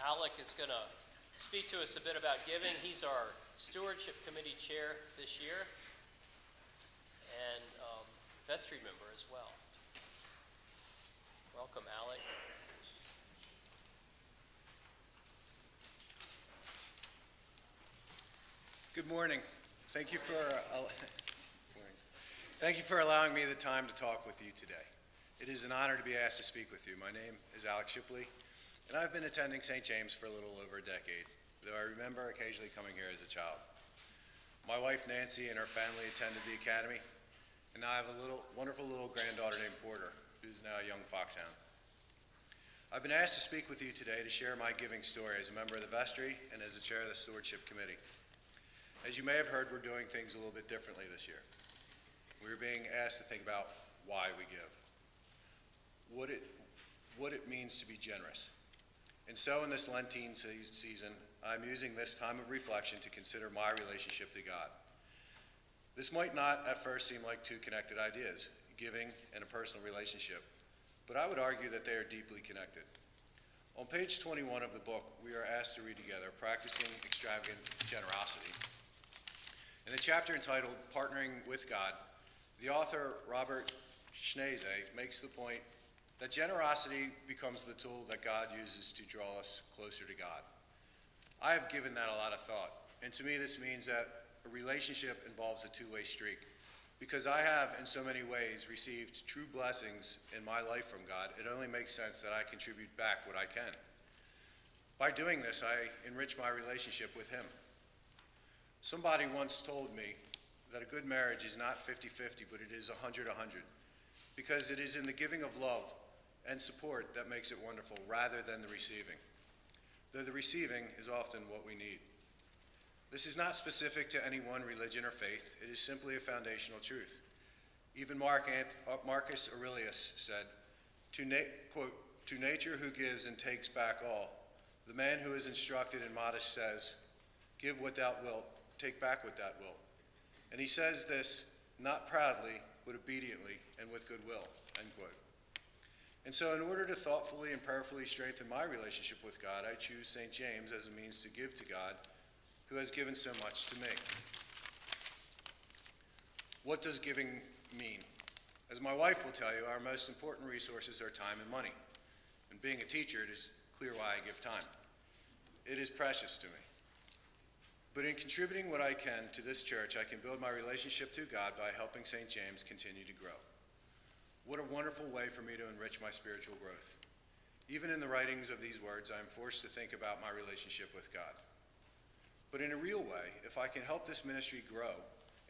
Alec is going to speak to us a bit about giving. He's our Stewardship Committee Chair this year and vestry member as well. Welcome, Alec. Good morning. Thank you for allowing me the time to talk with you today. It is an honor to be asked to speak with you. My name is Alec Shipley, and I've been attending St. James for a little over a decade, though I remember occasionally coming here as a child. My wife Nancy and her family attended the academy, and I have a wonderful little granddaughter named Porter, who's now a young foxhound. I've been asked to speak with you today to share my giving story as a member of the vestry and as the chair of the Stewardship Committee. As you may have heard, we're doing things a little bit differently this year. We're being asked to think about why we give, what it means to be generous. And so in this Lenten season, I'm using this time of reflection to consider my relationship to God. This might not at first seem like two connected ideas, giving and a personal relationship, but I would argue that they are deeply connected. On page 21 of the book, we are asked to read together Practicing Extravagant Generosity. In the chapter entitled Partnering with God, the author Robert Schneze makes the point that generosity becomes the tool that God uses to draw us closer to God. I have given that a lot of thought, and to me this means that a relationship involves a two-way street. Because I have, in so many ways, received true blessings in my life from God, it only makes sense that I contribute back what I can. By doing this, I enrich my relationship with Him. Somebody once told me that a good marriage is not 50-50, but it is 100-100, because it is in the giving of love and support that makes it wonderful, rather than the receiving, though the receiving is often what we need. This is not specific to any one religion or faith. It is simply a foundational truth. Even Marcus Aurelius said, quote, "To nature who gives and takes back all, the man who is instructed and modest says, give what thou wilt, take back what thou wilt." And he says this not proudly, but obediently and with goodwill, end quote. And so in order to thoughtfully and prayerfully strengthen my relationship with God, I choose St. James as a means to give to God, who has given so much to me. What does giving mean? As my wife will tell you, our most important resources are time and money. And being a teacher, it is clear why I give time. It is precious to me. But in contributing what I can to this church, I can build my relationship to God by helping St. James continue to grow. What a wonderful way for me to enrich my spiritual growth. Even in the writings of these words, I am forced to think about my relationship with God. But in a real way, if I can help this ministry grow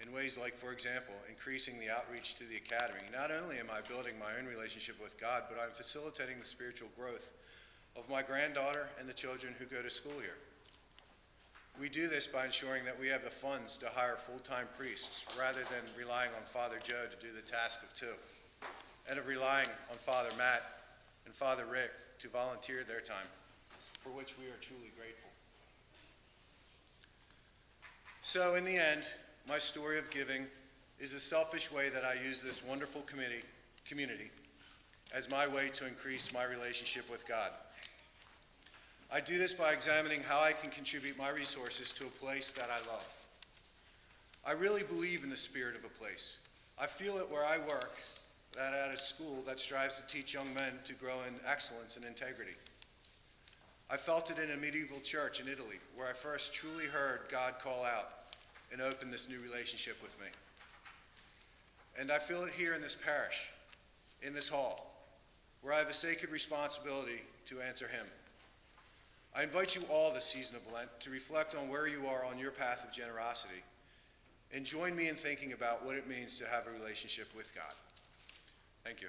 in ways like, for example, increasing the outreach to the academy, not only am I building my own relationship with God, but I'm facilitating the spiritual growth of my granddaughter and the children who go to school here. We do this by ensuring that we have the funds to hire full-time priests rather than relying on Father Joe to do the task of two, and of relying on Father Matt and Father Rick to volunteer their time, for which we are truly grateful. So in the end, my story of giving is a selfish way that I use this wonderful community as my way to increase my relationship with God. I do this by examining how I can contribute my resources to a place that I love. I really believe in the spirit of a place. I feel it where I work, that at a school that strives to teach young men to grow in excellence and integrity. I felt it in a medieval church in Italy, where I first truly heard God call out and open this new relationship with me. And I feel it here in this parish, in this hall, where I have a sacred responsibility to answer Him. I invite you all this season of Lent to reflect on where you are on your path of generosity and join me in thinking about what it means to have a relationship with God. Thank you.